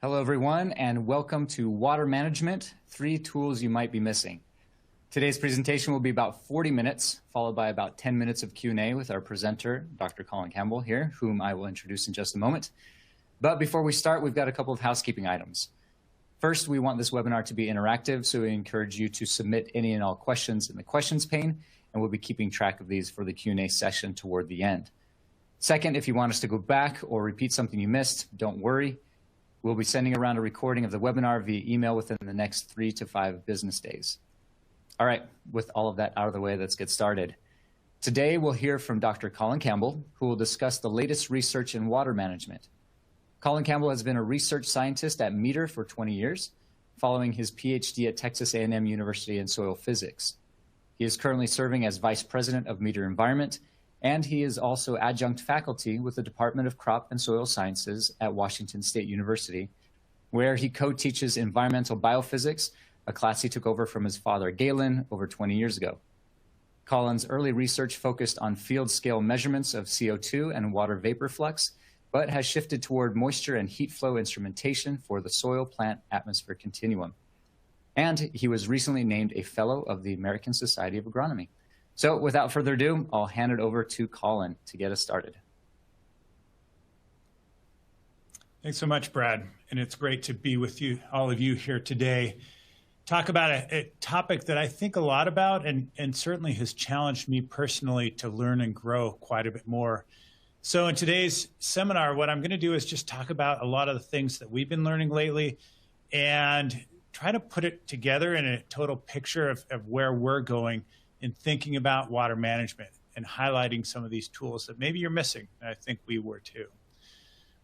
Hello, everyone, and welcome to Water Management, 3 Tools You Might Be Missing. Today's presentation will be about 40 minutes, followed by about 10 minutes of Q&A with our presenter, Dr. Colin Campbell here, whom I will introduce in just a moment. But before we start, we've got a couple of housekeeping items. First, we want this webinar to be interactive, so we encourage you to submit any and all questions in the questions pane, and we'll be keeping track of these for the Q&A session toward the end. Second, if you want us to go back or repeat something you missed, don't worry. We'll be sending around a recording of the webinar via email within the next 3 to 5 business days. All right, with all of that out of the way, let's get started. Today, we'll hear from Dr. Colin Campbell, who will discuss the latest research in water management. Colin Campbell has been a research scientist at Meter for 20 years, following his PhD at Texas A&M University in soil physics. He is currently serving as Vice President of Meter Environment, and he is also adjunct faculty with the Department of Crop and Soil Sciences at Washington State University, where he co-teaches environmental biophysics, a class he took over from his father, Galen, over 20 years ago. Colin's early research focused on field-scale measurements of CO2 and water vapor flux, but has shifted toward moisture and heat flow instrumentation for the soil-plant atmosphere continuum. And he was recently named a Fellow of the American Society of Agronomy. So without further ado, I'll hand it over to Colin to get us started. Thanks so much, Brad. And it's great to be with you, all of you here today. Talk about a topic that I think a lot about and certainly has challenged me personally to learn and grow quite a bit more. So in today's seminar, what I'm going to do is just talk about a lot of the things that we've been learning lately and try to put it together in a total picture of where we're going in thinking about water management and highlighting some of these tools that maybe you're missing. And I think we were too.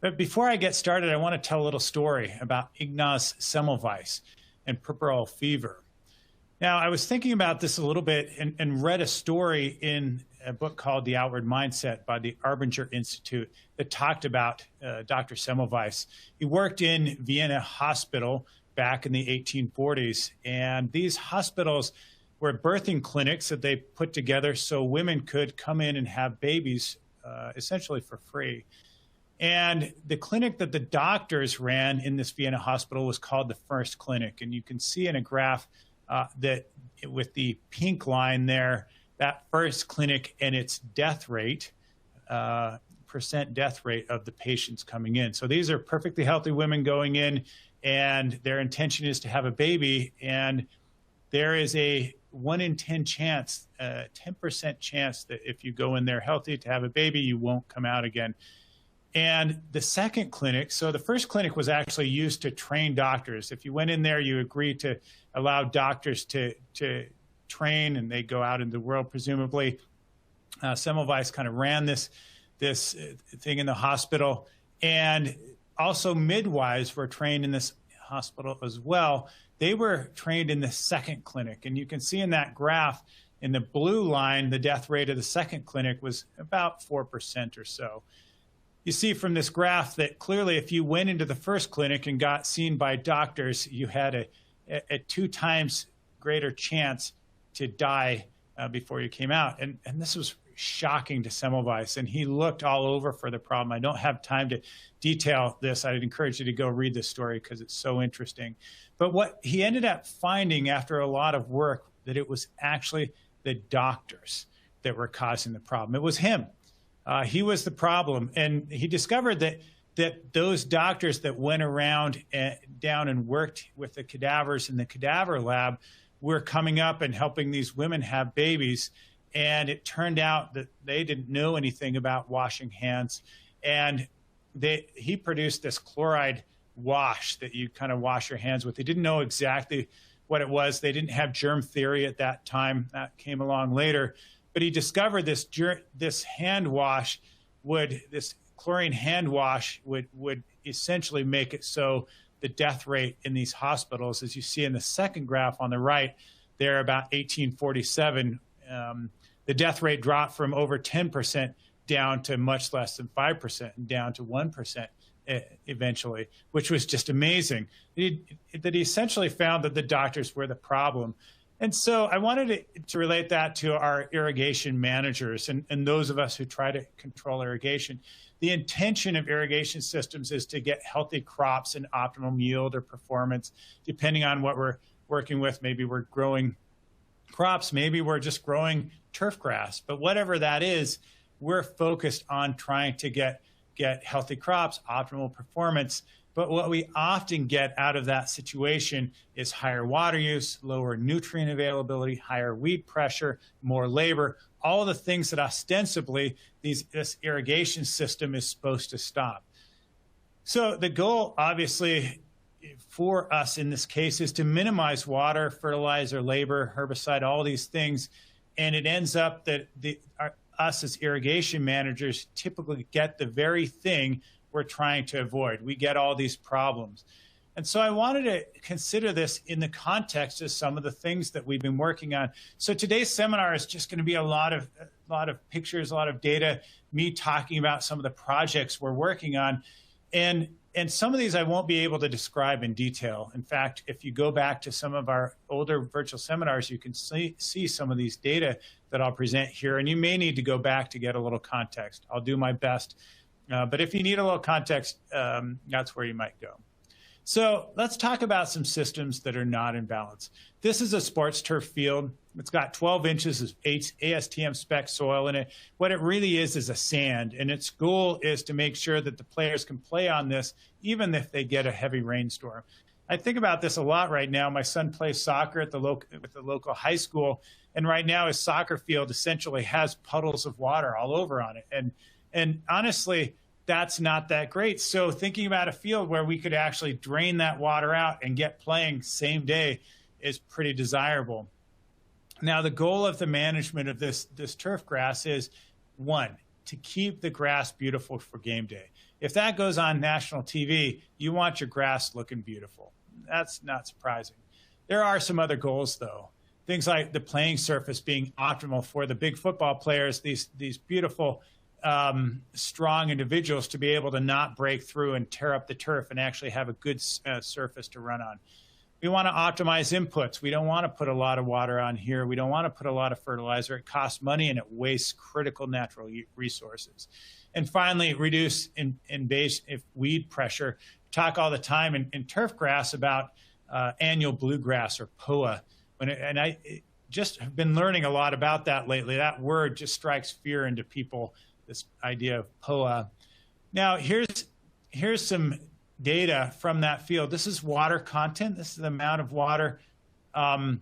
But before I get started, I want to tell a little story about Ignaz Semmelweis and puerperal fever. Now, I was thinking about this a little bit and read a story in a book called The Outward Mindset by the Arbinger Institute that talked about Dr. Semmelweis. He worked in Vienna Hospital back in the 1840s, and these hospitals were birthing clinics that they put together so women could come in and have babies essentially for free. And the clinic that the doctors ran in this Vienna hospital was called the First Clinic. And you can see in a graph that with the pink line there, that First Clinic and its death rate, percent death rate of the patients coming in. So these are perfectly healthy women going in, and their intention is to have a baby. And there is a 1 in 10 chance, 10% chance that if you go in there healthy to have a baby, you won't come out again. And the second clinic, so the first clinic was actually used to train doctors. If you went in there, you agreed to allow doctors to train, and they go out into the world, presumably. Semmelweis kind of ran this thing in the hospital. And also midwives were trained in this hospital as well. They were trained in the second clinic. And you can see in that graph, in the blue line, the death rate of the second clinic was about 4% or so. You see from this graph that clearly if you went into the first clinic and got seen by doctors, you had a 2 times greater chance to die before you came out. And this was shocking to Semmelweis, and he looked all over for the problem. I don't have time to detail this. I'd encourage you to go read this story because it's so interesting. But what he ended up finding after a lot of work, that it was actually the doctors that were causing the problem. It was him. He was the problem. And he discovered that those doctors that went around down and worked with the cadavers in the cadaver lab were coming up and helping these women have babies. And it turned out that they didn't know anything about washing hands. And he produced this chloride wash that you kind of wash your hands with. They didn't know exactly what it was. They didn't have germ theory at that time. That came along later. But he discovered this hand wash this chlorine hand wash would essentially make it so the death rate in these hospitals, as you see in the second graph on the right, there about 1847, the death rate dropped from over 10% down to much less than 5% and down to 1% eventually, which was just amazing. That he essentially found that the doctors were the problem. And so I wanted to relate that to our irrigation managers and those of us who try to control irrigation. The intention of irrigation systems is to get healthy crops and optimum yield or performance, depending on what we're working with. Maybe we're growing crops, maybe we're just growing turf grass, but whatever that is, we're focused on trying to get healthy crops, optimal performance. But what we often get out of that situation is higher water use, lower nutrient availability, higher weed pressure, more labor, all the things that ostensibly this irrigation system is supposed to stop. So the goal, obviously, for us in this case is to minimize water, fertilizer, labor, herbicide, all these things. And it ends up that us as irrigation managers typically get the very thing we're trying to avoid. We get all these problems. And so I wanted to consider this in the context of some of the things that we've been working on. So today's seminar is just going to be a lot of pictures, a lot of data, me talking about some of the projects we're working on. And some of these I won't be able to describe in detail. In fact, if you go back to some of our older virtual seminars, you can see some of these data that I'll present here. And you may need to go back to get a little context. I'll do my best. But if you need a little context, that's where you might go. So let's talk about some systems that are not in balance. This is a sports turf field. It's got 12 inches of ASTM spec soil in it. What it really is a sand, and its goal is to make sure that the players can play on this even if they get a heavy rainstorm. I think about this a lot right now. My son plays soccer with the local high school, and right now his soccer field essentially has puddles of water all over on it. And honestly, that's not that great. So thinking about a field where we could actually drain that water out and get playing same day is pretty desirable. Now, the goal of the management of this turf grass is, one, to keep the grass beautiful for game day. If that goes on national TV, you want your grass looking beautiful. That's not surprising. There are some other goals, though. Things like the playing surface being optimal for the big football players, these beautiful strong individuals to be able to not break through and tear up the turf and actually have a good surface to run on. We want to optimize inputs. We don't want to put a lot of water on here. We don't want to put a lot of fertilizer. It costs money and it wastes critical natural resources. And finally, reduce invasive weed pressure. We talk all the time in turf grass about annual bluegrass or POA. And I just have been learning a lot about that lately. That word just strikes fear into people, this idea of POA. Now, here's some data from that field. This is water content. This is the amount of water on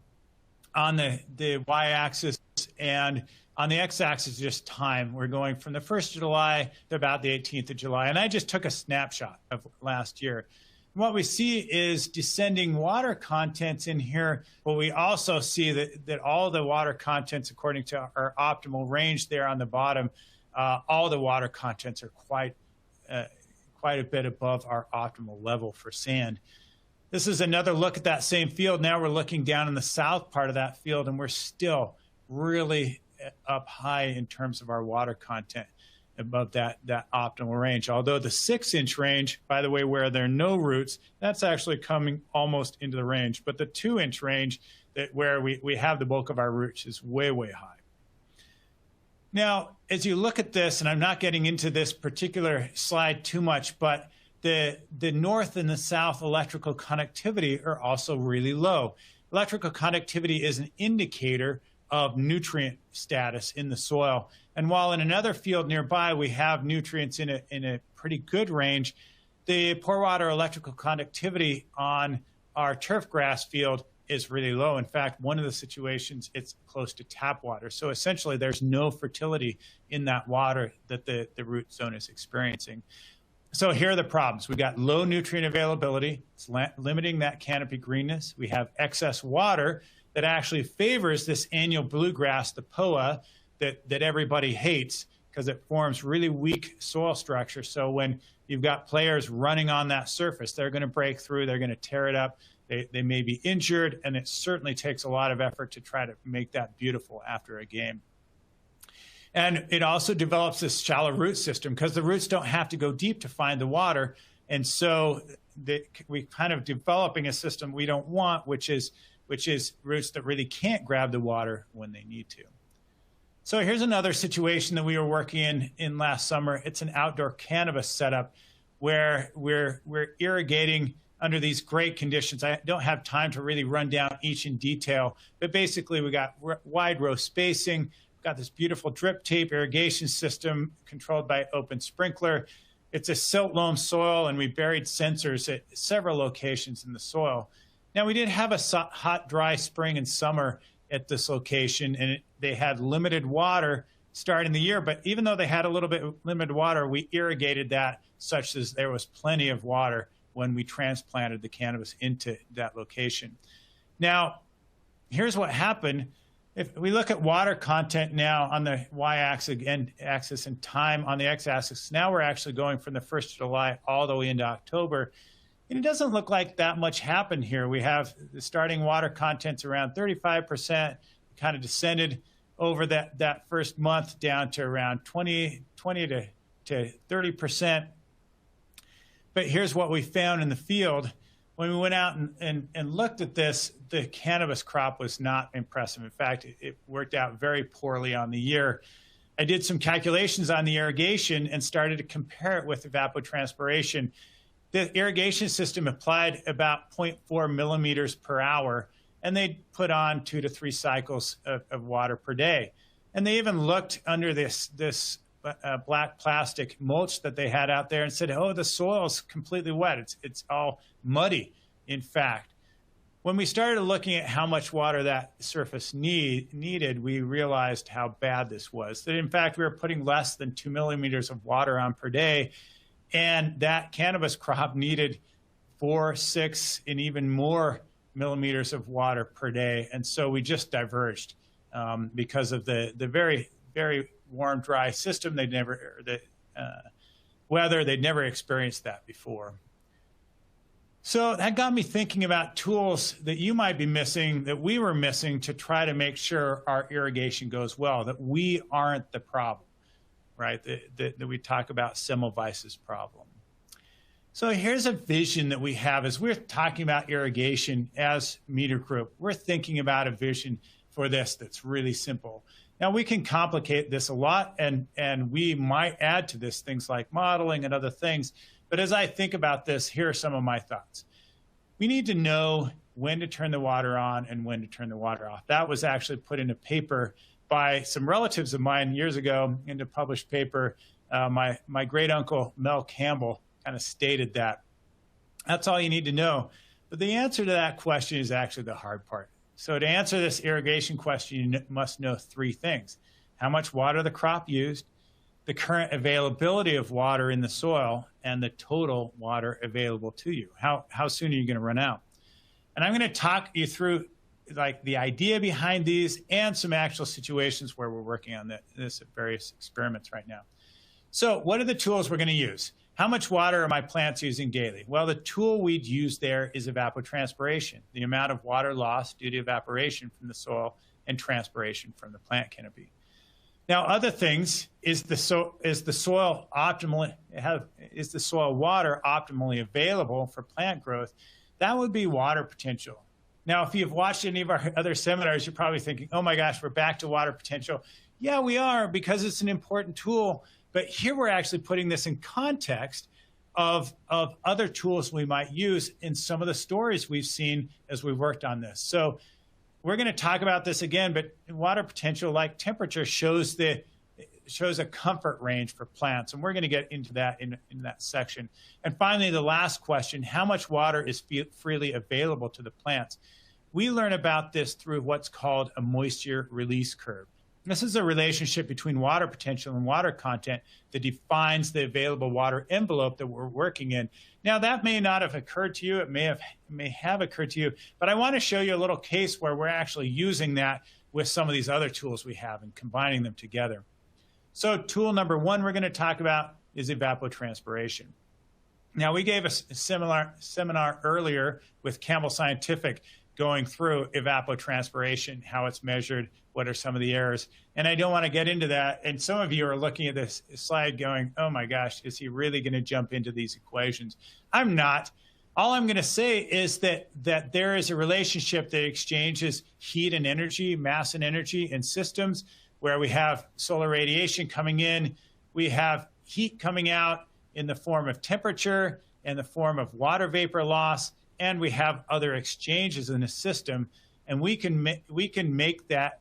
the y-axis, and on the x-axis, just time. We're going from the 1st of July to about the 18th of July. And I just took a snapshot of last year. And what we see is descending water contents in here, but we also see that all the water contents, according to our optimal range there on the bottom, all the water contents are quite a bit above our optimal level for sand. This is another look at that same field. Now we're looking down in the south part of that field, and we're still really up high in terms of our water content above that optimal range. Although the 6-inch range, by the way, where there are no roots, that's actually coming almost into the range. But the 2-inch range, where we have the bulk of our roots, is way, way high. Now, as you look at this, and I'm not getting into this particular slide too much, but the north and the south electrical conductivity are also really low. Electrical conductivity is an indicator of nutrient status in the soil. And while in another field nearby we have nutrients in a pretty good range, the pore water electrical conductivity on our turf grass field is really low. In fact, one of the situations, it's close to tap water. So essentially, there's no fertility in that water that the root zone is experiencing. So here are the problems. We got low nutrient availability. It's limiting that canopy greenness. We have excess water that actually favors this annual bluegrass, the POA, that everybody hates because it forms really weak soil structure. So when you've got players running on that surface, they're going to break through, they're going to tear it up. They may be injured, and it certainly takes a lot of effort to try to make that beautiful after a game. And it also develops this shallow root system because the roots don't have to go deep to find the water. And so we kind of developing a system we don't want, which is which is roots that really can't grab the water when they need to. So here's another situation that we were working in last summer. It's an outdoor cannabis setup where we're irrigating under these great conditions. I don't have time to really run down each in detail, but basically we got wide row spacing, we've got this beautiful drip tape irrigation system controlled by open sprinkler. It's a silt loam soil, and we buried sensors at several locations in the soil. Now, we did have a hot, dry spring and summer at this location, and they had limited water starting the year, but even though they had a little bit limited water, we irrigated that such as there was plenty of water when we transplanted the cannabis into that location. Now, here's what happened. If we look at water content now on the y-axis and time on the x-axis, now we're actually going from the 1st of July all the way into October. And it doesn't look like that much happened here. We have the starting water contents around 35%, kind of descended over that first month down to around 20 to 30%. But here's what we found in the field. When we went out and looked at this, the cannabis crop was not impressive. In fact, it worked out very poorly on the year. I did some calculations on the irrigation and started to compare it with evapotranspiration. The irrigation system applied about 0.4 millimeters per hour, and they put on 2 to 3 cycles of water per day. And they even looked under this black plastic mulch that they had out there and said, oh, the soil's completely wet. It's all muddy, in fact. When we started looking at how much water that surface needed, we realized how bad this was. That, in fact, we were putting less than 2 millimeters of water on per day, and that cannabis crop needed 4, 6, and even more millimeters of water per day. And so we just diverged because of the very, very warm, dry system. Weather, they'd never experienced that before. So that got me thinking about tools that you might be missing, that we were missing, to try to make sure our irrigation goes well, that we aren't the problem, right? That we talk about Semmelweis's problem. So here's a vision that we have as we're talking about irrigation as Meter Group. We're thinking about a vision for this that's really simple. Now, we can complicate this a lot, and we might add to this things like modeling and other things. But as I think about this, here are some of my thoughts. We need to know when to turn the water on and when to turn the water off. That was actually put in a paper by some relatives of mine years ago in a published paper. My great uncle, Mel Campbell, kind of stated that. That's all you need to know. But the answer to that question is actually the hard part. So to answer this irrigation question, you must know 3 things: how much water the crop used, the current availability of water in the soil, and the total water available to you. How soon are you going to run out? And I'm going to talk you through like the idea behind these and some actual situations where we're working on this at various experiments right now. So what are the tools we're going to use? How much water are my plants using daily? Well, the tool we'd use there is evapotranspiration, the amount of water lost due to evaporation from the soil and transpiration from the plant canopy. Now, other things, is the soil water optimally available for plant growth? That would be water potential. Now, if you've watched any of our other seminars, you're probably thinking, oh my gosh, we're back to water potential. Yeah, we are, because it's an important tool. But here we're actually putting this in context of other tools we might use in some of the stories we've seen as we've worked on this. So we're going to talk about this again, but water potential, like temperature, shows a comfort range for plants. And we're going to get into that in that section. And finally, the last question: how much water is freely available to the plants? We learn about this through what's called a moisture release curve. This is a relationship between water potential and water content that defines the available water envelope that we're working in. Now, that may not have occurred to you. It may have occurred to you, but I want to show you a little case where we're actually using that with some of these other tools we have and combining them together. So tool number 1 we're going to talk about is evapotranspiration. Now, we gave a seminar earlier with Campbell Scientific going through evapotranspiration, how it's measured, what are some of the errors. And I don't want to get into that. And some of you are looking at this slide going, oh my gosh, is he really going to jump into these equations? I'm not. All I'm going to say is that there is a relationship that exchanges heat and energy, mass and energy in systems where we have solar radiation coming in, we have heat coming out in the form of temperature, in the form of water vapor loss, and we have other exchanges in the system. And we can make that,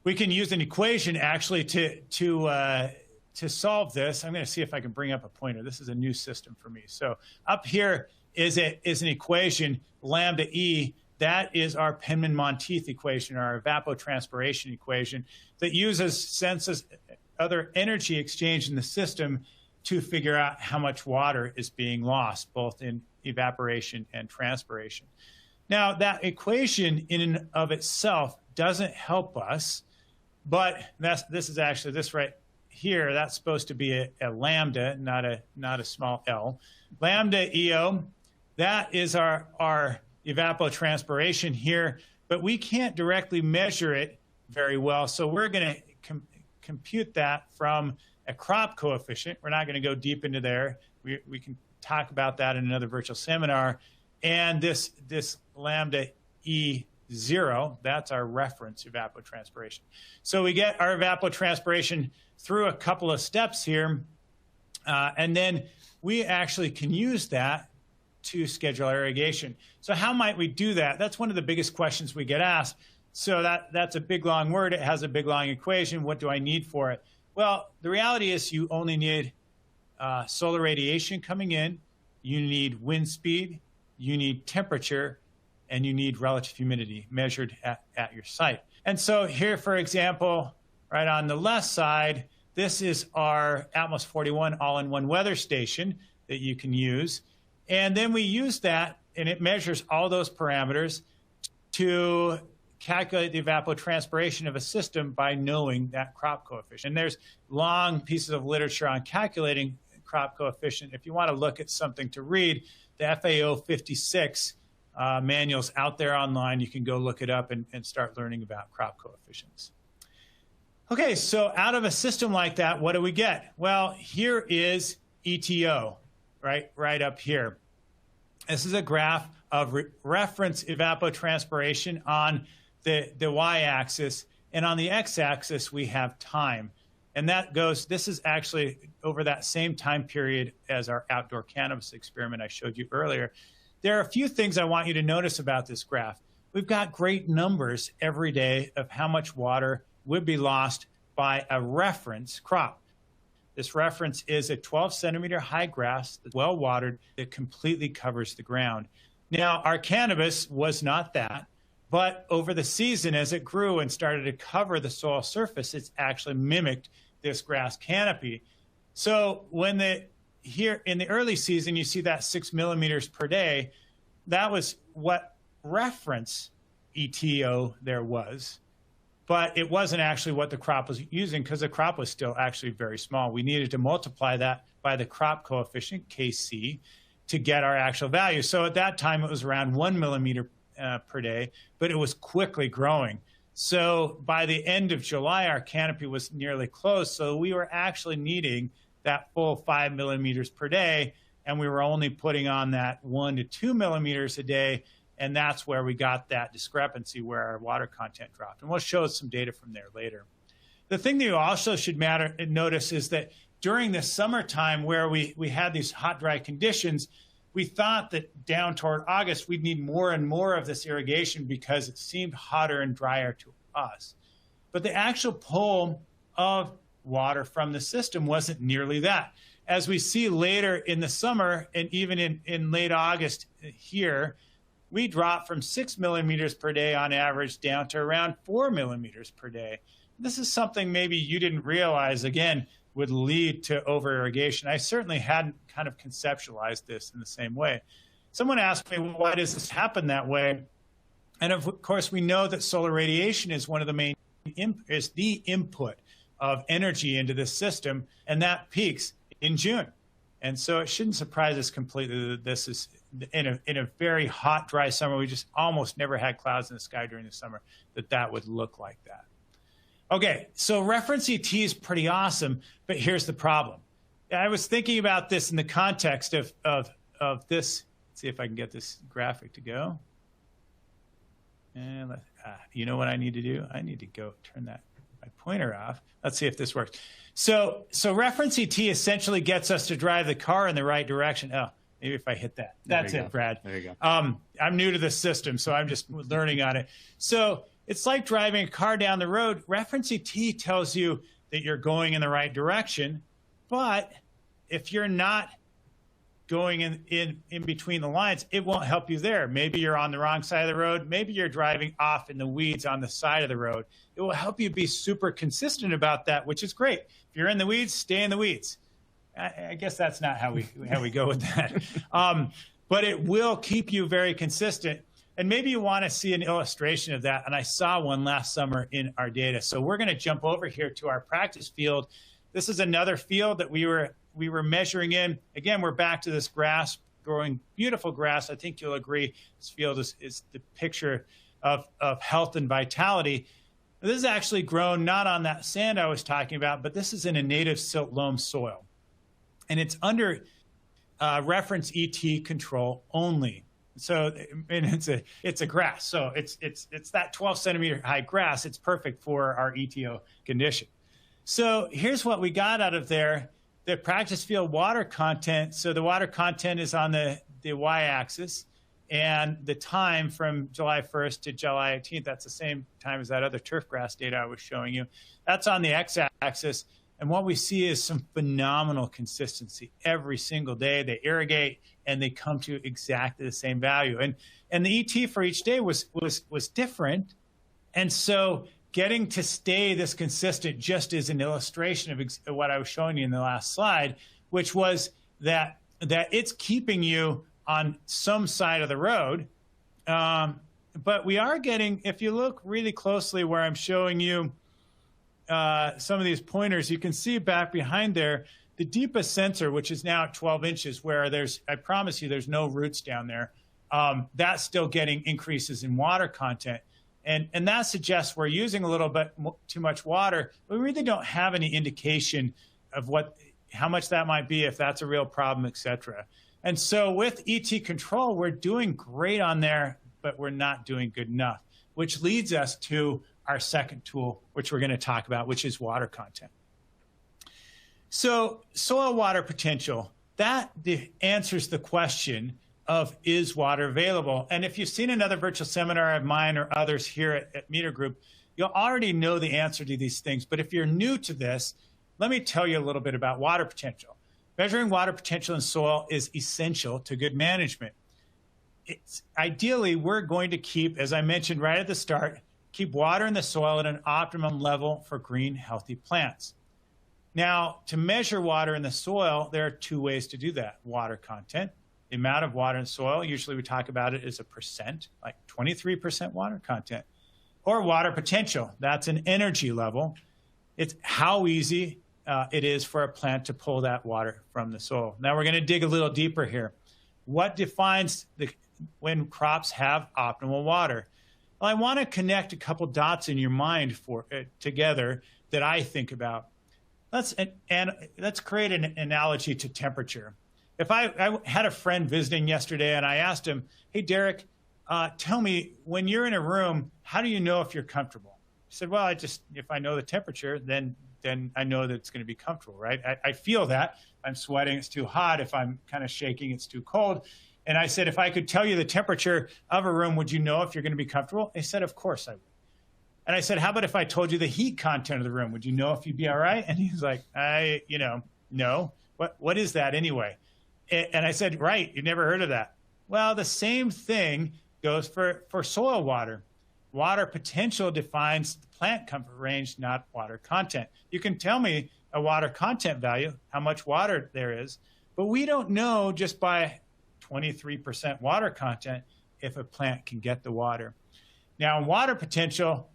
we can use an equation actually to solve this. I'm going to see if I can bring up a pointer. This is a new system for me. So up here is an equation, lambda E. That is our Penman-Monteith equation, our evapotranspiration equation, that senses other energy exchange in the system to figure out how much water is being lost, both in evaporation and transpiration. Now, that equation in and of itself doesn't help us, but this is actually this right here. That's supposed to be a lambda, not a small l. Lambda EO, that is our evapotranspiration here, but we can't directly measure it very well, so we're going to compute that from a crop coefficient. We're not going to go deep into there. We can talk about that in another virtual seminar. And this lambda E0, that's our reference evapotranspiration. So we get our evapotranspiration through a couple of steps here, and then we actually can use that to schedule irrigation. So how might we do that? That's one of the biggest questions we get asked. So that's a big, long word. It has a big, long equation. What do I need for it? Well, the reality is you only need solar radiation coming in, you need wind speed, you need temperature, and you need relative humidity measured at your site. And so here, for example, right on the left side, this is our Atmos 41 all-in-one weather station that you can use. And then we use that, and it measures all those parameters to calculate the evapotranspiration of a system by knowing that crop coefficient. And there's long pieces of literature on calculating crop coefficient. If you want to look at something to read, the FAO 56 manual's out there online. You can go look it up and start learning about crop coefficients. Okay, so out of a system like that, what do we get? Well, here is ETO, right up here. This is a graph of reference evapotranspiration on the y-axis, and on the x-axis we have time. And this is actually over that same time period as our outdoor cannabis experiment I showed you earlier. There are a few things I want you to notice about this graph. We've got great numbers every day of how much water would be lost by a reference crop. This reference is a 12-centimeter high grass that's well watered that completely covers the ground. Now, our cannabis was not that, but over the season, as it grew and started to cover the soil surface, it's actually mimicked this grass canopy. So here in the early season, you see that 6 millimeters per day. That was what reference ETO there was. But it wasn't actually what the crop was using, because the crop was still actually very small. We needed to multiply that by the crop coefficient, Kc, to get our actual value. So at that time, it was around 1 millimeter per day, but it was quickly growing. So by the end of July, our canopy was nearly closed. So we were actually needing that full 5 millimeters per day, and we were only putting on that 1 to 2 millimeters a day. And that's where we got that discrepancy where our water content dropped. And we'll show some data from there later. The thing that you also should notice is that during the summertime where we had these hot, dry conditions, we thought that down toward August, we'd need more and more of this irrigation because it seemed hotter and drier to us. But the actual pull of water from the system wasn't nearly that. As we see later in the summer, and even in late August here, we dropped from 6 millimeters per day on average down to around 4 millimeters per day. This is something maybe you didn't realize, again, would lead to over-irrigation. I certainly hadn't kind of conceptualized this in the same way. Someone asked me, well, why does this happen that way? And of course, we know that solar radiation is one of the main, is the input of energy into this system, and that peaks in June. And so it shouldn't surprise us completely that this is in a very hot, dry summer. We just almost never had clouds in the sky during the summer, that would look like that. Okay, so reference ET is pretty awesome, but here's the problem. I was thinking about this in the context of of this. Let's see if I can get this graphic to go. And you know what I need to do? I need to go turn my pointer off. Let's see if this works. So reference ET essentially gets us to drive the car in the right direction. Oh, maybe if I hit that. That's it, Brad. There you go. I'm new to this system, so I'm just learning on it. So it's like driving a car down the road. Reference ET tells you that you're going in the right direction, but if you're not going in between the lines, it won't help you there. Maybe you're on the wrong side of the road. Maybe you're driving off in the weeds on the side of the road. It will help you be super consistent about that, which is great. If you're in the weeds, stay in the weeds. I guess that's not how we go with that. But it will keep you very consistent. And maybe you want to see an illustration of that. And I saw one last summer in our data. So we're going to jump over here to our practice field. This is another field that we were measuring in. Again, we're back to this grass, growing beautiful grass. I think you'll agree this field is the picture of health and vitality. This is actually grown not on that sand I was talking about, but this is in a native silt loam soil. And it's under reference ET control only. So and it's a grass. So it's that 12 centimeter high grass. It's perfect for our ETO condition. So here's what we got out of there. The practice field water content. So the water content is on the y-axis, and the time from July 1st to July 18th, that's the same time as that other turf grass data I was showing you. That's on the x-axis. And what we see is some phenomenal consistency every single day. They irrigate and they come to exactly the same value. And the ET for each day was different. And so getting to stay this consistent just is an illustration of what I was showing you in the last slide, which was that it's keeping you on some side of the road. But we are getting, if you look really closely where I'm showing you some of these pointers, you can see back behind there, the deepest sensor, which is now at 12 inches, where I promise you, there's no roots down there. That's still getting increases in water content. And that suggests we're using a little bit too much water. We really don't have any indication of how much that might be, if that's a real problem, et cetera. And so with ET control, we're doing great on there, but we're not doing good enough, which leads us to our second tool, which we're going to talk about, which is water content. So soil water potential, that answers the question of, is water available? And if you've seen another virtual seminar of mine or others here at Meter Group, you'll already know the answer to these things. But if you're new to this, let me tell you a little bit about water potential. Measuring water potential in soil is essential to good management. Ideally, we're going to keep, as I mentioned right at the start, keep water in the soil at an optimum level for green, healthy plants. Now, to measure water in the soil, there are two ways to do that. Water content, the amount of water in soil, usually we talk about it as a percent, like 23% water content. Or water potential, that's an energy level. It's how easy it is for a plant to pull that water from the soil. Now we're going to dig a little deeper here. What defines when crops have optimal water? Well, I want to connect a couple dots in your mind together that I think about. Let's create an analogy to temperature. If I had a friend visiting yesterday and I asked him, hey, Derek, tell me, when you're in a room, how do you know if you're comfortable? He said, well, if I know the temperature, then I know that it's going to be comfortable, right? I feel that. If I'm sweating, it's too hot. If I'm kind of shaking, it's too cold. And I said, if I could tell you the temperature of a room, would you know if you're going to be comfortable? He said, of course I would. And I said, how about if I told you the heat content of the room? Would you know if you'd be all right? And he was like, no. What is that anyway? And I said, right, you've never heard of that. Well, the same thing goes for soil water. Water potential defines the plant comfort range, not water content. You can tell me a water content value, how much water there is, but we don't know just by 23% water content if a plant can get the water. Now, water potential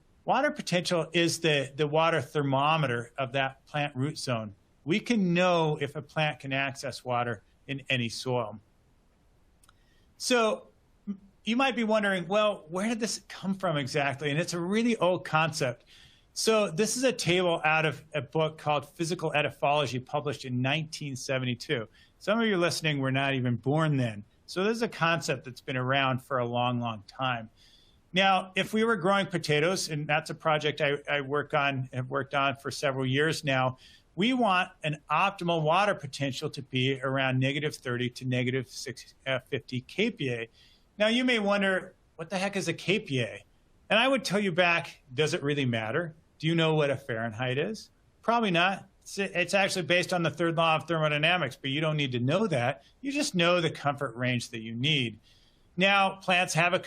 is the water thermometer of that plant root zone. We can know if a plant can access water in any soil. So you might be wondering, well, where did this come from exactly? And it's a really old concept. So this is a table out of a book called Physical Ediphology, published in 1972. Some of you listening were not even born then. So this is a concept that's been around for a long, long time. Now, if we were growing potatoes, and that's a project I have worked on for several years now, we want an optimal water potential to be around -30 to -50 kPa. Now, you may wonder, what the heck is a kPa? And I would tell you back, does it really matter? Do you know what a Fahrenheit is? Probably not. It's actually based on the third law of thermodynamics, but you don't need to know that. You just know the comfort range that you need. Now, plants have a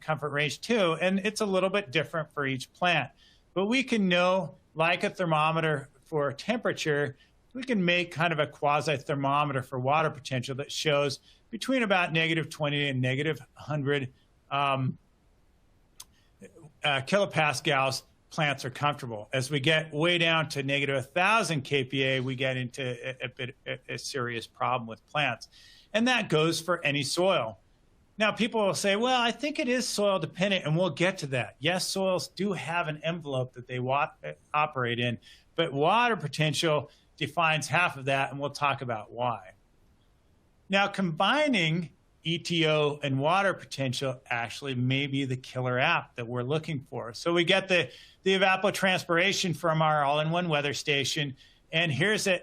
comfort range too, and it's a little bit different for each plant. But we can know, like a thermometer for temperature, we can make kind of a quasi-thermometer for water potential that shows between about -20 and -100 kilopascals, plants are comfortable. As we get way down to -1,000 kPa, we get into a serious problem with plants. And that goes for any soil. Now, people will say, well, I think it is soil dependent, and we'll get to that. Yes, soils do have an envelope that they operate in, but water potential defines half of that, and we'll talk about why. Now, combining ETO and water potential actually may be the killer app that we're looking for. So we get the evapotranspiration from our all-in-one weather station, and here's a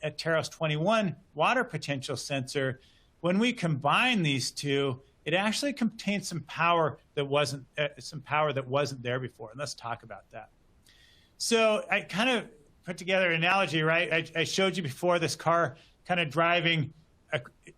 Terros 21 water potential sensor. When we combine these two, it actually contains some power that wasn't there before. And let's talk about that. So I kind of put together an analogy, right? I showed you before this car kind of driving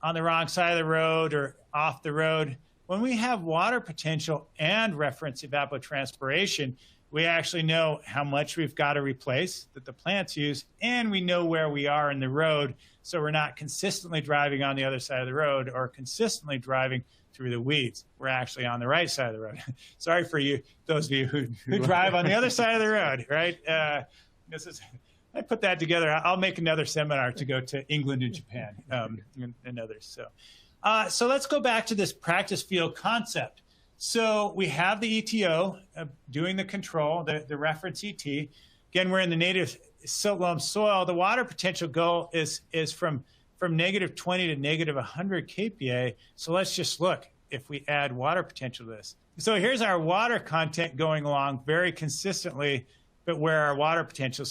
on the wrong side of the road or off the road. When we have water potential and reference evapotranspiration, we actually know how much we've got to replace that the plants use, and we know where we are in the road, so we're not consistently driving on the other side of the road or consistently driving through the weeds. We're actually on the right side of the road. Sorry for you, those of you who drive on the other side of the road, right? I put that together. I'll make another seminar to go to England and Japan and others. So let's go back to this practice field concept. So we have the ETO doing the control, the reference ET. Again, we're in the native silt loam soil. The water potential goal is from -20 to -100 kPa. So let's just look if we add water potential to this. So here's our water content going along very consistently, but where our water potential.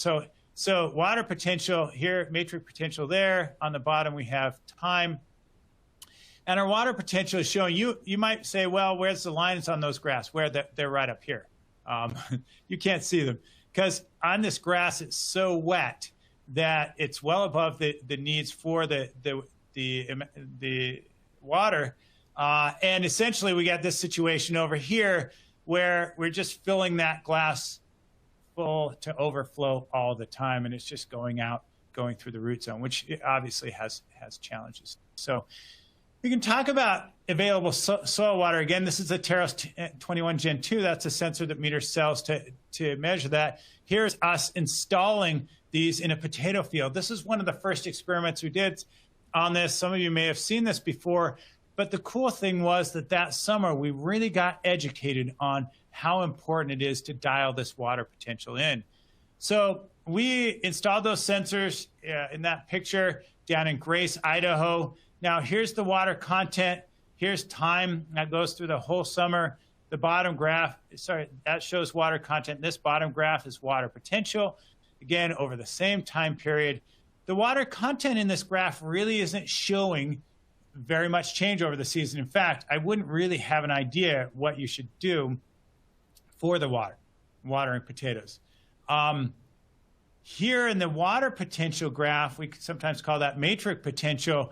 So water potential here, matrix potential there. On the bottom, we have time. And our water potential is showing, you might say, well, where's the lines on those graphs? Where they're right up here. You can't see them because on this grass, it's so wet that it's well above the needs for the water. And essentially, we got this situation over here where we're just filling that glass full to overflow all the time, and it's just going through the root zone, which obviously has challenges. So we can talk about available soil water. Again, this is a Terros 21 Gen 2. That's a sensor that meters cells to measure that. Here's us installing these in a potato field. This is one of the first experiments we did on this. Some of you may have seen this before, but the cool thing was that summer we really got educated on how important it is to dial this water potential in. So we installed those sensors in that picture down in Grace, Idaho. Now here's the water content. Here's time that goes through the whole summer. The bottom graph, that shows water content. This bottom graph is water potential. Again, over the same time period. The water content in this graph really isn't showing very much change over the season. In fact, I wouldn't really have an idea what you should do for the watering potatoes. Here in the water potential graph, we sometimes call that matrix potential.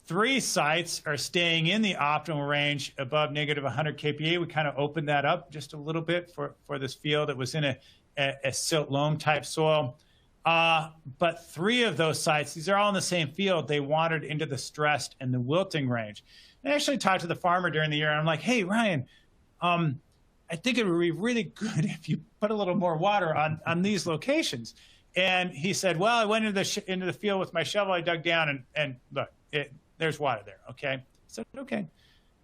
3 sites are staying in the optimal range above -100 kPa. We kind of opened that up just a little bit for this field. It was in a silt loam type soil. But 3 of those sites, these are all in the same field, they wandered into the stressed and the wilting range. And I actually talked to the farmer during the year, and I'm like, hey, Ryan, I think it would be really good if you put a little more water on these locations. And he said, well, I went into the field with my shovel, I dug down, and look, there's water there, okay? I said, okay. And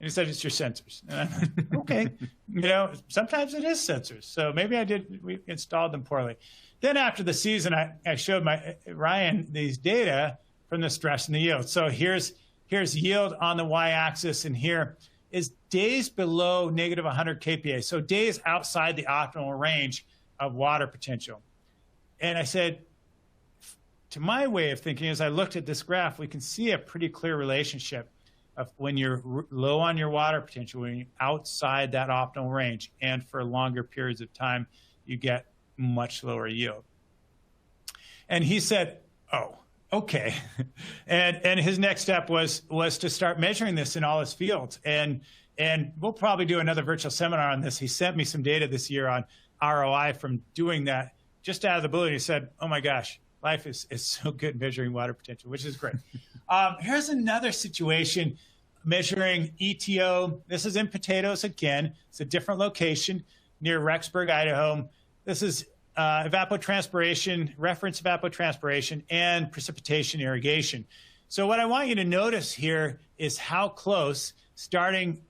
he said, it's your sensors. And I'm like, okay. Sometimes it is sensors. So maybe we installed them poorly. Then after the season, I showed Ryan these data from the stress and the yield. So here's yield on the y-axis, and here is days below negative 100 kPa, so days outside the optimal range of water potential. And I said, to my way of thinking, as I looked at this graph, we can see a pretty clear relationship of when you're low on your water potential, when you're outside that optimal range, and for longer periods of time, you get much lower yield. And he said, oh, okay. and his next step was to start measuring this in all his fields. And we'll probably do another virtual seminar on this. He sent me some data this year on ROI from doing that just out of the blue. He said, oh my gosh, life is so good measuring water potential, which is great. Here's another situation measuring ETO. This is in potatoes again. It's a different location near Rexburg, Idaho. This is evapotranspiration, reference evapotranspiration, and precipitation irrigation. So what I want you to notice here is how close, starting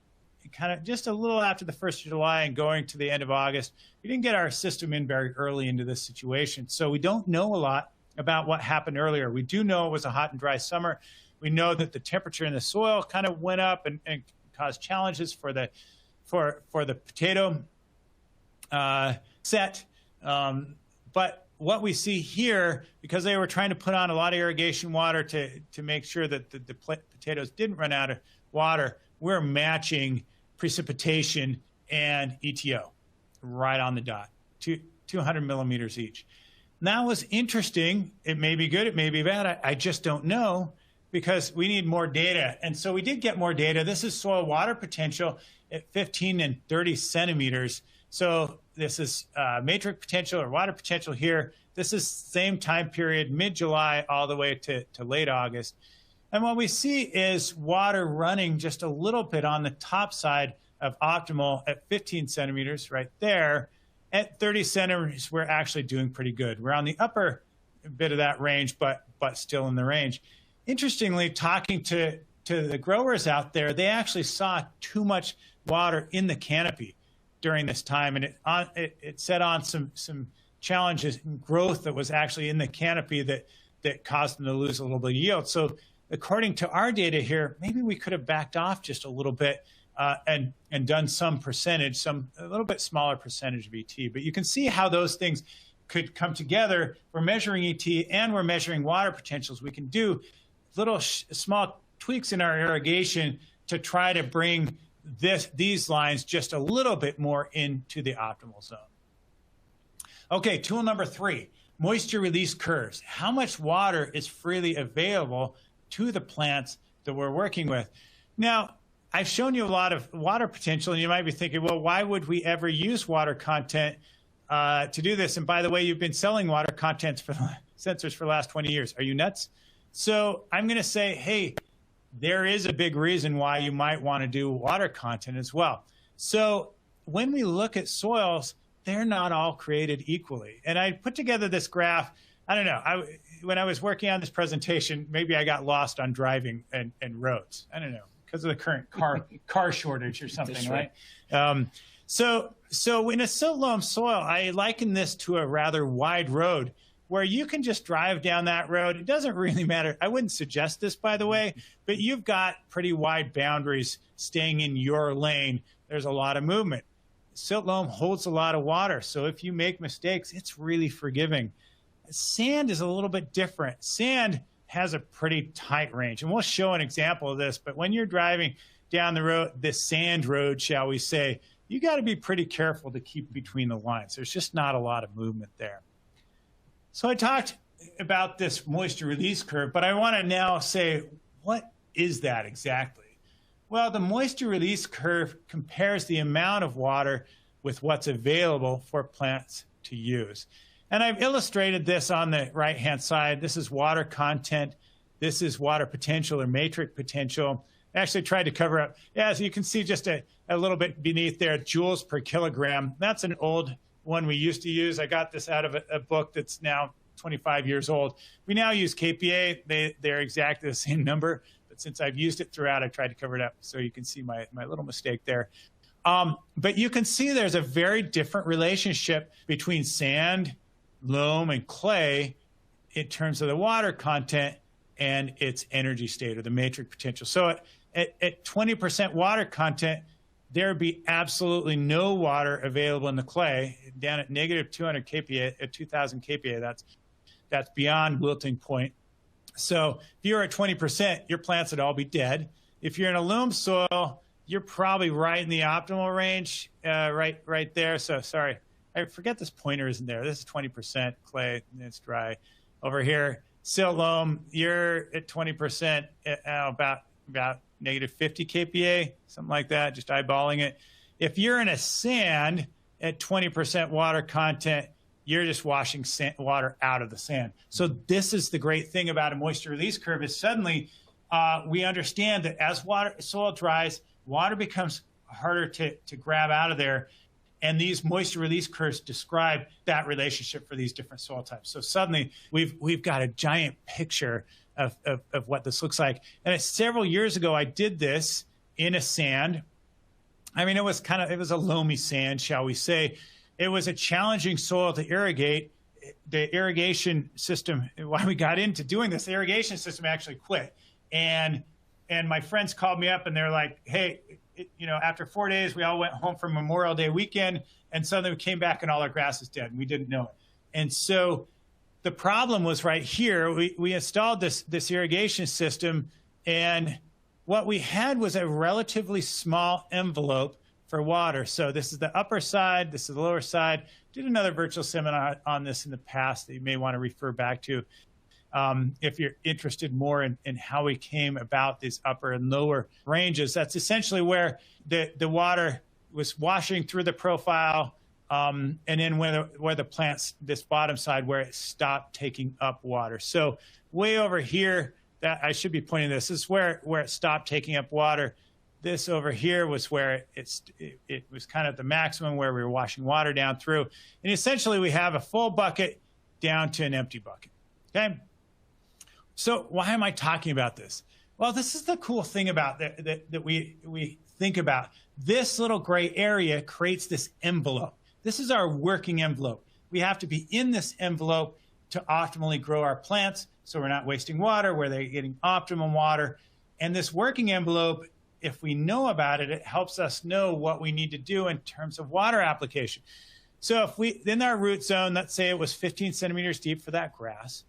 kind of just a little after the 1st of July and going to the end of August, we didn't get our system in very early into this situation. So we don't know a lot about what happened earlier. We do know it was a hot and dry summer. We know that the temperature in the soil kind of went up and caused challenges for the potato set. But what we see here, because they were trying to put on a lot of irrigation water to make sure that the potatoes didn't run out of water, we're matching precipitation and ETO right on the dot, 200 millimeters each. And that was interesting. It may be good, it may be bad. I just don't know, because we need more data. And so we did get more data. This is soil water potential at 15 and 30 centimeters. So this is matrix potential or water potential here. This is same time period, mid-July all the way to late August. And what we see is water running just a little bit on the top side of optimal at 15 centimeters right there. At 30 centimeters, we're actually doing pretty good. We're on the upper bit of that range, but still in the range. Interestingly, talking to the growers out there, they actually saw too much water in the canopy during this time, and it set on some challenges in growth that was actually in the canopy that caused them to lose a little bit of yield. So according to our data here, maybe we could have backed off just a little bit and done some percentage, a little bit smaller percentage of ET. But you can see how those things could come together. We're measuring ET and we're measuring water potentials. We can do little small tweaks in our irrigation to try to bring these lines just a little bit more into the optimal zone. Okay, tool number 3, moisture release curves. How much water is freely available to the plants that we're working with? Now, I've shown you a lot of water potential, and you might be thinking, well, why would we ever use water content to do this? And by the way, you've been selling water content sensors for the last 20 years. Are you nuts? So I'm going to say, hey, there is a big reason why you might want to do water content as well. So when we look at soils, they're not all created equally. And I put together this graph. I don't know. When I was working on this presentation, maybe I got lost on driving and roads. I don't know, because of the current car shortage or something, right? So in a silt loam soil, I liken this to a rather wide road where you can just drive down that road. It doesn't really matter. I wouldn't suggest this, by the way, but you've got pretty wide boundaries staying in your lane. There's a lot of movement. Silt loam holds a lot of water, so if you make mistakes, it's really forgiving. Sand is a little bit different. Sand has a pretty tight range, and we'll show an example of this, but when you're driving down the road, this sand road, shall we say, you got to be pretty careful to keep between the lines. There's just not a lot of movement there. So I talked about this moisture release curve, but I want to now say, what is that exactly? Well, the moisture release curve compares the amount of water with what's available for plants to use. And I've illustrated this on the right-hand side. This is water content. This is water potential or matrix potential. I actually tried to cover up, as you can see just a little bit beneath there, joules per kilogram. That's an old one we used to use. I got this out of a book that's now 25 years old. We now use kPa. They're exactly the same number, but since I've used it throughout, I tried to cover it up so you can see my little mistake there. But you can see there's a very different relationship between sand, loam, and clay in terms of the water content and its energy state, or the matrix potential. So at 20% water content, there would be absolutely no water available in the clay. Down at negative 200 kPa, at 2000 kPa, that's beyond wilting point. So if you're at 20%, your plants would all be dead. If you're in a loam soil, you're probably right in the optimal range, right there. So sorry, I forget this pointer isn't there. This is 20% clay, and it's dry. Over here, silt loam, you're at 20%, about negative 50 kPa, something like that, just eyeballing it. If you're in a sand at 20% water content, you're just washing water out of the sand. So this is the great thing about a moisture release curve, is suddenly we understand that as soil dries, water becomes harder to grab out of there. And these moisture release curves describe that relationship for these different soil types. So suddenly we've got a giant picture of what this looks like. And several years ago, I did this in a sand. I mean, it was a loamy sand, shall we say. It was a challenging soil to irrigate. The irrigation system, while we got into doing this, the irrigation system actually quit. And my friends called me up and they're like, hey, after 4 days, we all went home for Memorial Day weekend, and suddenly we came back and all our grass is dead, and we didn't know it. And so the problem was right here. We installed this irrigation system, and what we had was a relatively small envelope for water. So this is the upper side, this is the lower side. Did another virtual seminar on this in the past that you may want to refer back to if you're interested more in how we came about these upper and lower ranges. That's essentially where the water was washing through the profile, and then where the plants, this bottom side, where it stopped taking up water. So way over here, that I should be pointing this is where it stopped taking up water. This over here was where it was kind of the maximum, where we were washing water down through. And essentially we have a full bucket down to an empty bucket, okay? So why am I talking about this? Well, this is the cool thing about that we think about. This little gray area creates this envelope. This is our working envelope. We have to be in this envelope to optimally grow our plants, so we're not wasting water, where they're getting optimum water. And this working envelope, if we know about it, it helps us know what we need to do in terms of water application. So if we, in our root zone, let's say it was 15 centimeters deep for that grass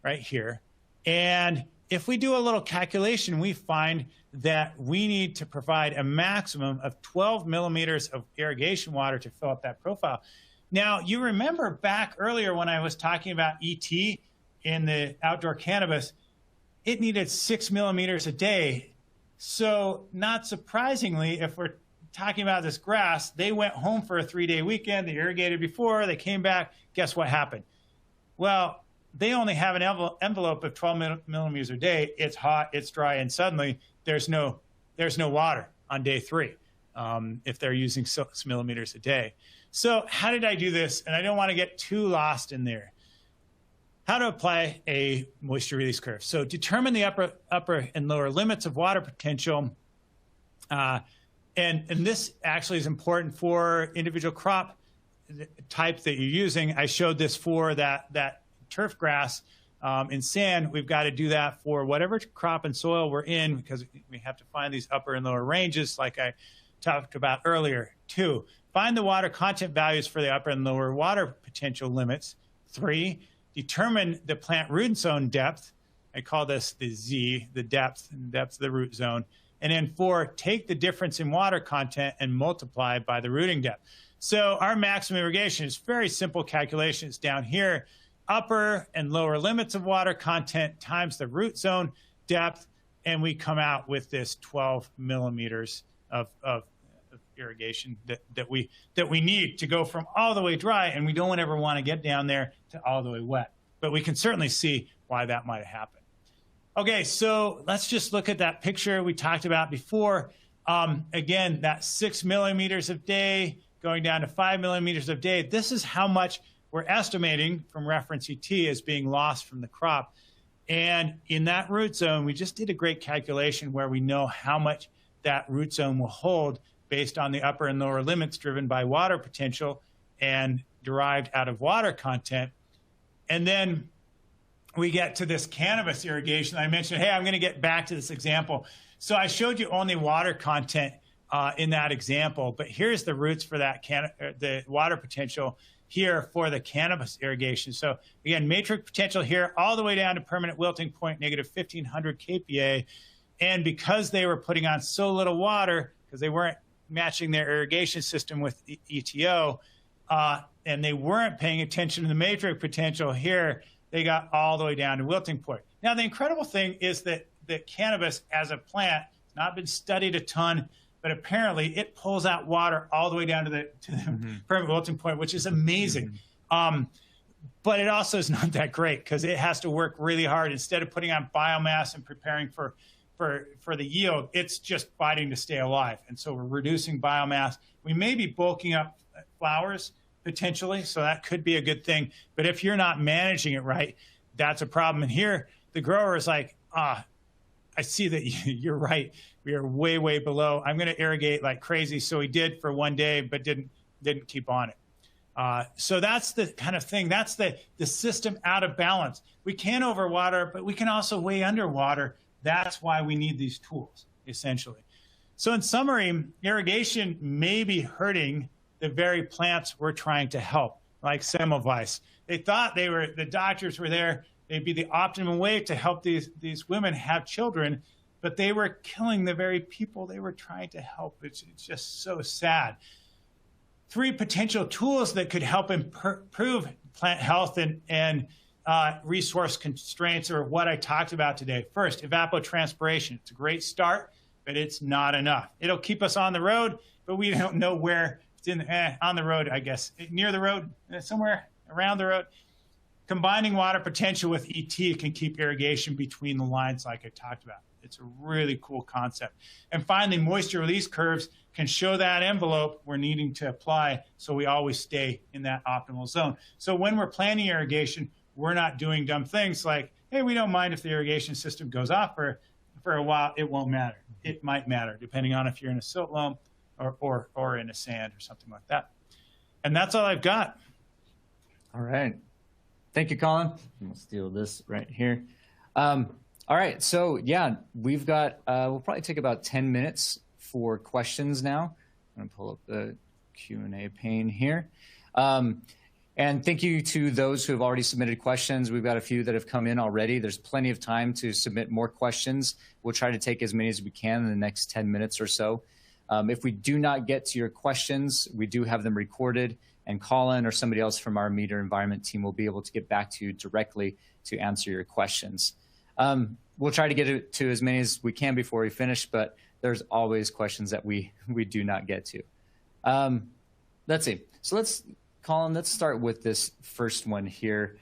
right here. And if we do a little calculation, we find that we need to provide a maximum of 12 millimeters of irrigation water to fill up that profile. Now, you remember back earlier when I was talking about ET in the outdoor cannabis, it needed 6 millimeters a day. So not surprisingly, if we're talking about this grass, they went home for a 3-day weekend, they irrigated before, they came back, guess what happened? Well, they only have an envelope of 12 millimeters a day. It's hot, it's dry, and suddenly there's no water on day 3 if they're using 6 millimeters a day. So how did I do this? And I don't want to get too lost in there. How to apply a moisture release curve. So determine the upper and lower limits of water potential. And this actually is important for individual crop type that you're using. I showed this for that turf grass in sand. We've got to do that for whatever crop and soil we're in, because we have to find these upper and lower ranges like I talked about earlier. 2, find the water content values for the upper and lower water potential limits. 3, determine the plant root zone depth. I call this the Z, the depth of the root zone. And then 4, take the difference in water content and multiply by the rooting depth. So our maximum irrigation is very simple calculations down here. Upper and lower limits of water content times the root zone depth, and we come out with this 12 millimeters of irrigation that we need to go from all the way dry, and we don't ever want to get down there to all the way wet. But we can certainly see why that might have happened. Okay, so let's just look at that picture we talked about before. Again, that 6 millimeters a day going down to 5 millimeters a day. This is how much we're estimating from reference ET as being lost from the crop. And in that root zone, we just did a great calculation where we know how much that root zone will hold based on the upper and lower limits driven by water potential and derived out of water content. And then we get to this cannabis irrigation. I mentioned, hey, I'm going to get back to this example. So I showed you only water content in that example, but here's the roots for that the water potential here for the cannabis irrigation. So again, matrix potential here all the way down to permanent wilting point, negative 1,500 kPa. And because they were putting on so little water, because they weren't matching their irrigation system with ETO, and they weren't paying attention to the matrix potential here, they got all the way down to wilting point. Now, the incredible thing is that cannabis as a plant has not been studied a ton, but apparently it pulls out water all the way down to the permanent wilting point, which is amazing. But it also is not that great because it has to work really hard. Instead of putting on biomass and preparing for the yield, it's just fighting to stay alive. And so we're reducing biomass. We may be bulking up flowers potentially, so that could be a good thing. But if you're not managing it right, that's a problem. And here, the grower is like, I see that you're right. We are way, way below. I'm going to irrigate like crazy. So he did for one day, but didn't keep on it. So that's the kind of thing. That's the system out of balance. We can overwater, but we can also way underwater. That's why we need these tools, essentially. So in summary, irrigation may be hurting the very plants we're trying to help, like Semmelweis. They thought the doctors were there. They'd be the optimum way to help these women have children, but they were killing the very people they were trying to help. It's just so sad. 3 potential tools that could help improve plant health and resource constraints are what I talked about today. First, evapotranspiration. It's a great start, but it's not enough. It'll keep us on the road, but we don't know where. It's on the road, I guess. Near the road, somewhere around the road. Combining water potential with ET can keep irrigation between the lines like I talked about. It's a really cool concept. And finally, moisture release curves can show that envelope we're needing to apply so we always stay in that optimal zone. So when we're planning irrigation, we're not doing dumb things like, hey, we don't mind if the irrigation system goes off for a while. It won't matter. It might matter depending on if you're in a silt loam or in a sand or something like that. And that's all I've got. All right. Thank you, Colin. We'll steal this right here. All right. So yeah, we've got, we'll probably take about 10 minutes for questions now. I'm going to pull up the Q&A pane here. And thank you to those who have already submitted questions. We've got a few that have come in already. There's plenty of time to submit more questions. We'll try to take as many as we can in the next 10 minutes or so. If we do not get to your questions, we do have them recorded, and Colin or somebody else from our meter environment team will be able to get back to you directly to answer your questions. We'll try to get to as many as we can before we finish, but there's always questions that we do not get to. Let's see. So Colin, let's start with this first one here.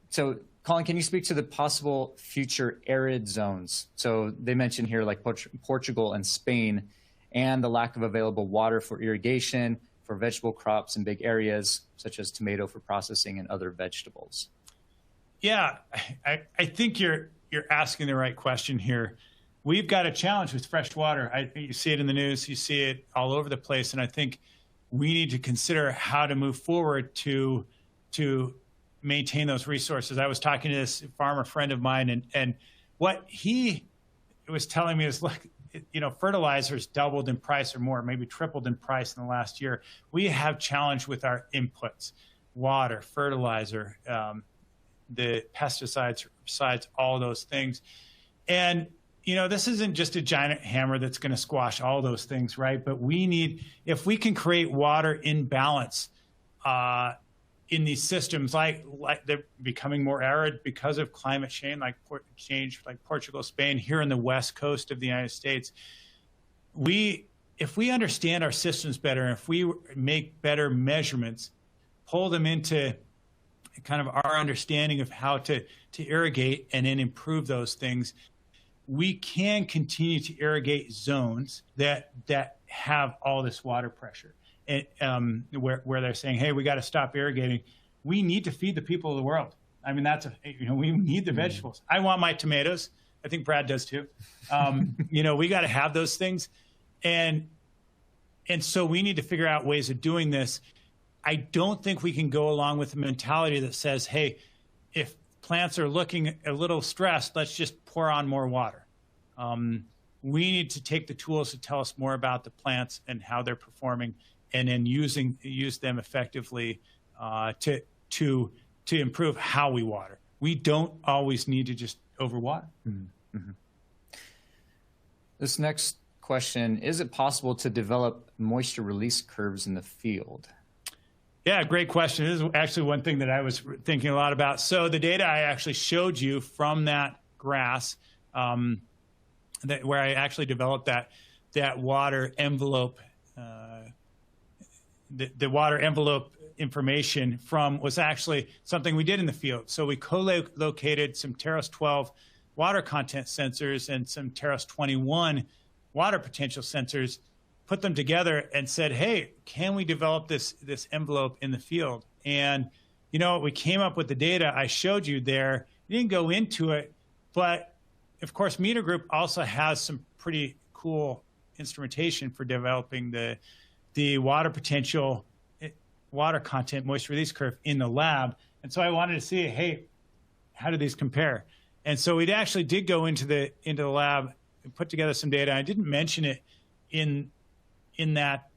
So Colin, can you speak to the possible future arid zones? So they mentioned here like Portugal and Spain, and the lack of available water for irrigation, for vegetable crops in big areas, such as tomato for processing and other vegetables. Yeah, I think you're asking the right question here. We've got a challenge with fresh water. You see it in the news, you see it all over the place, and I think we need to consider how to move forward to maintain those resources. I was talking to this farmer friend of mine, and what he was telling me is, look, fertilizers doubled in price or more, maybe tripled in price in the last year. We have challenge with our inputs, water, fertilizer, the pesticides, all those things. And, this isn't just a giant hammer that's going to squash all those things, right? But if we can create water in balance in these systems, like they're becoming more arid because of climate change, like Portugal, Spain, here in the west coast of the United States, if we understand our systems better, and if we make better measurements, pull them into kind of our understanding of how to irrigate and then improve those things, we can continue to irrigate zones that have all this water pressure. And where they're saying, hey, we got to stop irrigating. We need to feed the people of the world. I mean, we need the vegetables. I want my tomatoes. I think Brad does too. We got to have those things. And so we need to figure out ways of doing this. I don't think we can go along with the mentality that says, hey, if plants are looking a little stressed, let's just pour on more water. We need to take the tools to tell us more about the plants and how they're performing, and then use them effectively to improve how we water. We don't always need to just overwater. Mm-hmm. Mm-hmm. This next question, is it possible to develop moisture release curves in the field? Yeah, great question. This is actually one thing that I was thinking a lot about. So the data I actually showed you from that grass, where I actually developed that water envelope, the water envelope information from, was actually something we did in the field. So we co-located some Terros 12 water content sensors and some Terros 21 water potential sensors, put them together and said, hey, can we develop this envelope in the field? And you know, we came up with the data I showed you there. We didn't go into it, but of course, Meter Group also has some pretty cool instrumentation for developing the water potential, water content, moisture release curve in the lab. And so I wanted to see, hey, how do these compare? And so we actually did go into the lab and put together some data. I didn't mention it in that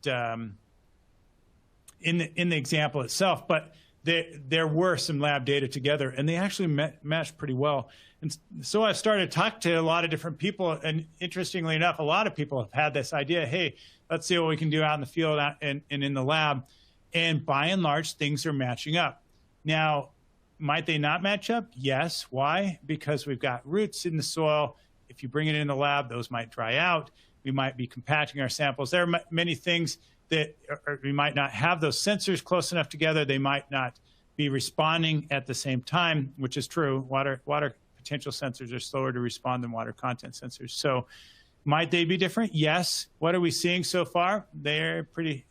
in the example itself, but there were some lab data together, and they actually matched pretty well. And so I started to talk to a lot of different people, and interestingly enough, a lot of people have had this idea, hey, let's see what we can do out in the field and in the lab. And by and large, things are matching up. Now, might they not match up? Yes. Why? Because we've got roots in the soil. If you bring it in the lab, those might dry out. We might be compacting our samples. There are many things that we might not have those sensors close enough together. They might not be responding at the same time, which is true. Water potential sensors are slower to respond than water content sensors. So might they be different? Yes. What are we seeing so far? They're pretty,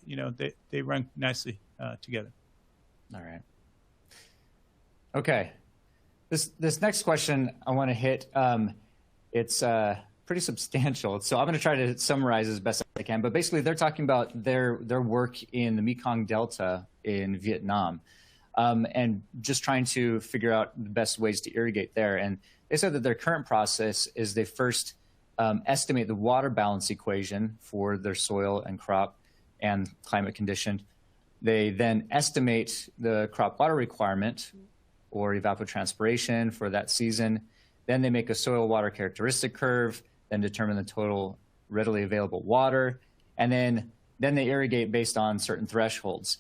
they run nicely together. All right. Okay. This next question I want to hit, it's pretty substantial. So I'm going to try to summarize as best I can. But basically, they're talking about their work in the Mekong Delta in Vietnam, and just trying to figure out the best ways to irrigate there. And they said that their current process is they first estimate the water balance equation for their soil and crop and climate condition. They then estimate the crop water requirement or evapotranspiration for that season. Then they make a soil water characteristic curve, then determine the total readily available water, and then they irrigate based on certain thresholds.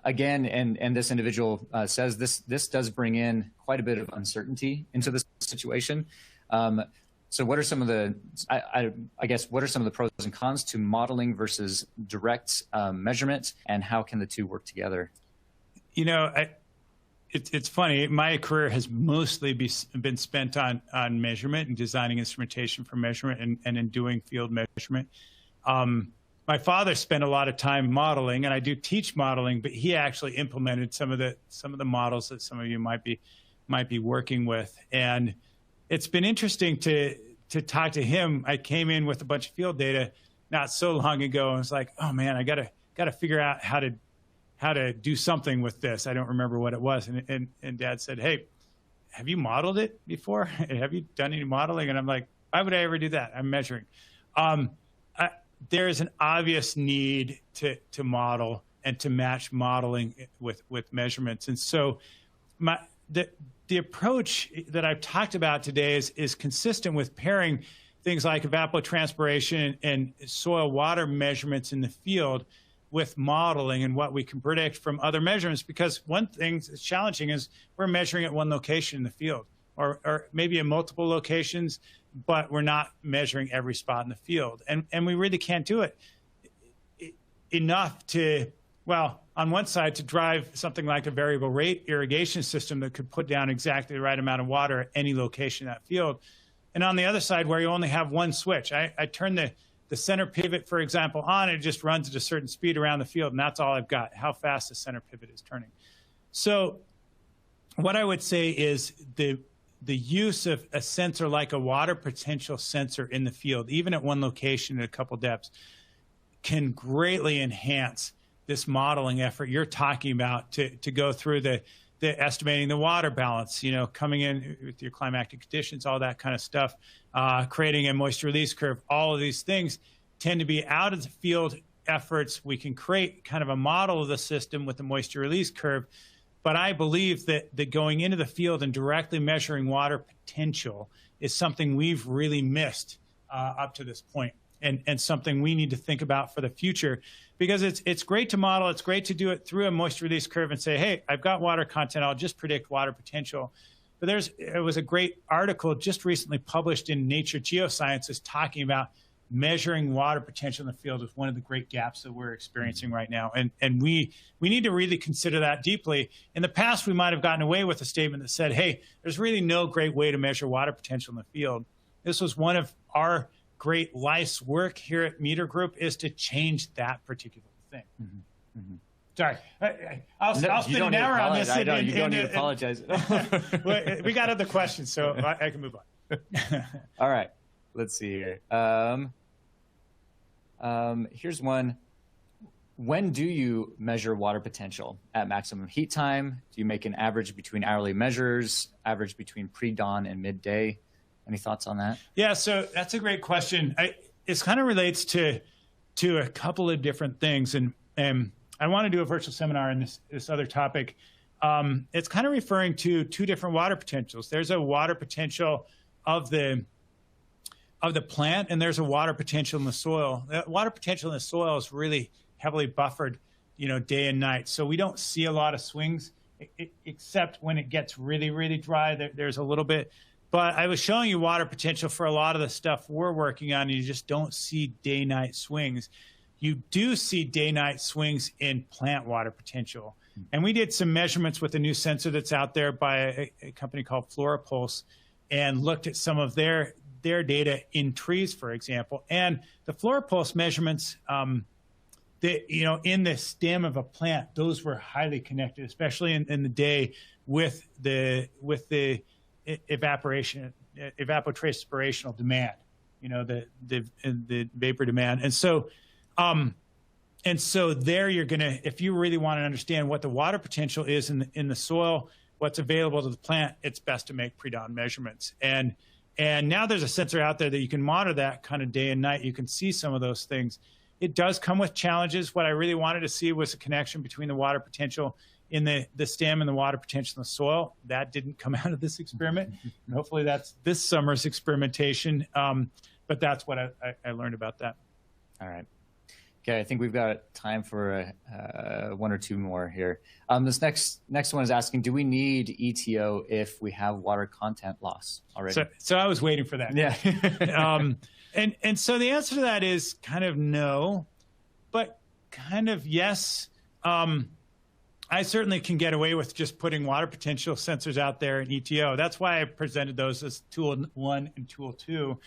Again, and this individual says this does bring in quite a bit of uncertainty into this situation. So what are some of the, I guess, what are some of the pros and cons to modeling versus direct measurement, and how can the two work together? It's funny. My career has mostly been spent on measurement and designing instrumentation for measurement and in doing field measurement. My father spent a lot of time modeling, and I do teach modeling, but he actually implemented some of the models that some of you might be working with. And it's been interesting to talk to him. I came in with a bunch of field data not so long ago, and was like, oh man, I gotta figure out how to do something with this. I don't remember what it was. And Dad said, hey, have you modeled it before? Have you done any modeling? And I'm like, why would I ever do that? I'm measuring. There is an obvious need to model and to match modeling with measurements. And so the approach that I've talked about today is consistent with pairing things like evapotranspiration and soil water measurements in the field with modeling and what we can predict from other measurements. Because one thing that's challenging is we're measuring at one location in the field, or maybe in multiple locations, but we're not measuring every spot in the field. And we really can't do it enough to, well, on one side, to drive something like a variable rate irrigation system that could put down exactly the right amount of water at any location in that field. And on the other side, where you only have one switch, I turn the center pivot, for example, on, it just runs at a certain speed around the field, and that's all I've got, how fast the center pivot is turning. So what I would say is the use of a sensor like a water potential sensor in the field, even at one location at a couple depths, can greatly enhance this modeling effort you're talking about to go through the estimating the water balance, coming in with your climatic conditions, all that kind of stuff, creating a moisture release curve. All of these things tend to be out of the field efforts. We can create kind of a model of the system with the moisture release curve. But I believe that going into the field and directly measuring water potential is something we've really missed up to this point, and something we need to think about for the future, because it's great to model. It's great to do it through a moisture release curve and say, hey, I've got water content. I'll just predict water potential. But it was a great article just recently published in Nature Geosciences talking about measuring water potential in the field is one of the great gaps that we're experiencing right now. And we need to really consider that deeply. In the past, we might have gotten away with a statement that said, hey, there's really no great way to measure water potential in the field. This was one of our great life's work here at Meter Group, is to change that particular thing. Mm-hmm. Mm-hmm. Sorry, I'll spend an hour on this. You don't need to apologize. We got other questions, so I can move on. All right, let's see here. Here's one. When do you measure water potential? At maximum heat time? Do you make an average between hourly measures, average between pre-dawn and midday? Any thoughts on that? Yeah, so that's a great question. It kind of relates to a couple of different things, and I want to do a virtual seminar on this other topic. It's kind of referring to two different water potentials. There's a water potential of the plant, and there's a water potential in the soil. That water potential in the soil is really heavily buffered, day and night. So we don't see a lot of swings, except when it gets really, really dry. There's a little bit. But I was showing you water potential for a lot of the stuff we're working on, and you just don't see day-night swings. You do see day-night swings in plant water potential. And we did some measurements with a new sensor that's out there by a company called FloraPulse, and looked at some of their data in trees, for example. And the FloraPulse measurements, in the stem of a plant, those were highly connected, especially in the day with the evapotranspirational demand, the vapor demand. And so there you're gonna, if you really want to understand what the water potential is in the soil, what's available to the plant, it's best to make pre-dawn measurements. And now there's a sensor out there that you can monitor that kind of day and night. You can see some of those things. It does come with challenges. What I really wanted to see was a connection between the water potential in the stem and the water potential in the soil. That didn't come out of this experiment. And hopefully that's this summer's experimentation. But that's what I learned about that. All right. Okay, I think we've got time for one or two more here. This next one is asking, do we need ETO if we have water content loss already? So I was waiting for that. Yeah. And so the answer to that is kind of no, but kind of yes. I certainly can get away with just putting water potential sensors out there in ETO. That's why I presented those as tool 1 and tool 2.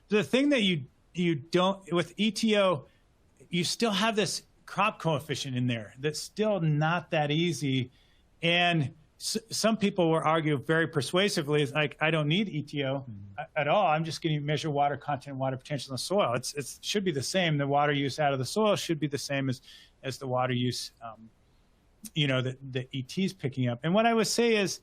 The thing that you don't, with ETO, you still have this crop coefficient in there that's still not that easy. And some people will argue very persuasively, like, I don't need ETO at all. I'm just going to measure water content and water potential in the soil. It should be the same. The water use out of the soil should be the same as the water use that ET's picking up. And what I would say is,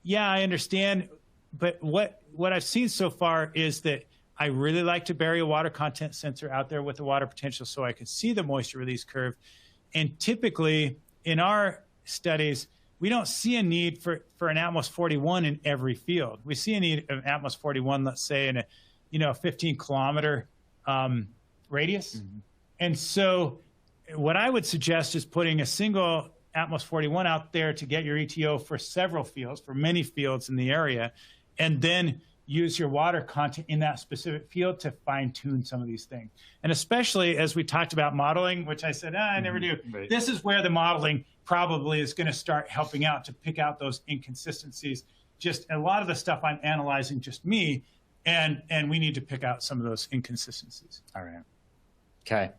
yeah, I understand, but what I've seen so far is that I really like to bury a water content sensor out there with the water potential so I can see the moisture release curve. And typically in our studies, we don't see a need for an Atmos 41 in every field. We see a need of Atmos 41, let's say, in a 15-kilometer radius. Mm-hmm. And so what I would suggest is putting a single Atmos 41 out there to get your ETO for several fields, for many fields in the area, and then use your water content in that specific field to fine-tune some of these things. And especially as we talked about modeling, which I said, I never do. Right. This is where the modeling probably is going to start helping out to pick out those inconsistencies. Just a lot of the stuff I'm analyzing, just me, and we need to pick out some of those inconsistencies. All right. Okay.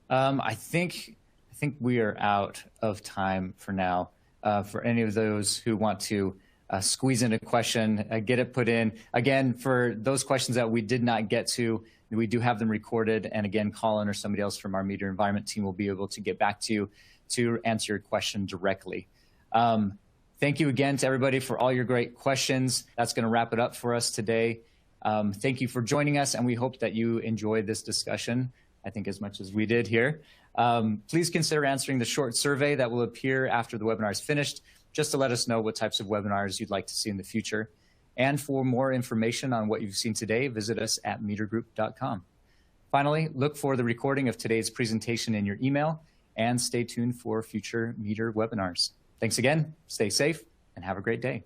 I think we are out of time for now. For any of those who want to squeeze in a question, get it put in. Again, for those questions that we did not get to, we do have them recorded. And again, Colin or somebody else from our Meter Environment team will be able to get back to you to answer your question directly. Thank you again to everybody for all your great questions. That's going to wrap it up for us today. Thank you for joining us, and we hope that you enjoyed this discussion, I think as much as we did here. Please consider answering the short survey that will appear after the webinar is finished, just to let us know what types of webinars you'd like to see in the future. And for more information on what you've seen today, visit us at metergroup.com. Finally, look for the recording of today's presentation in your email, and stay tuned for future Meter webinars. Thanks again, stay safe, and have a great day.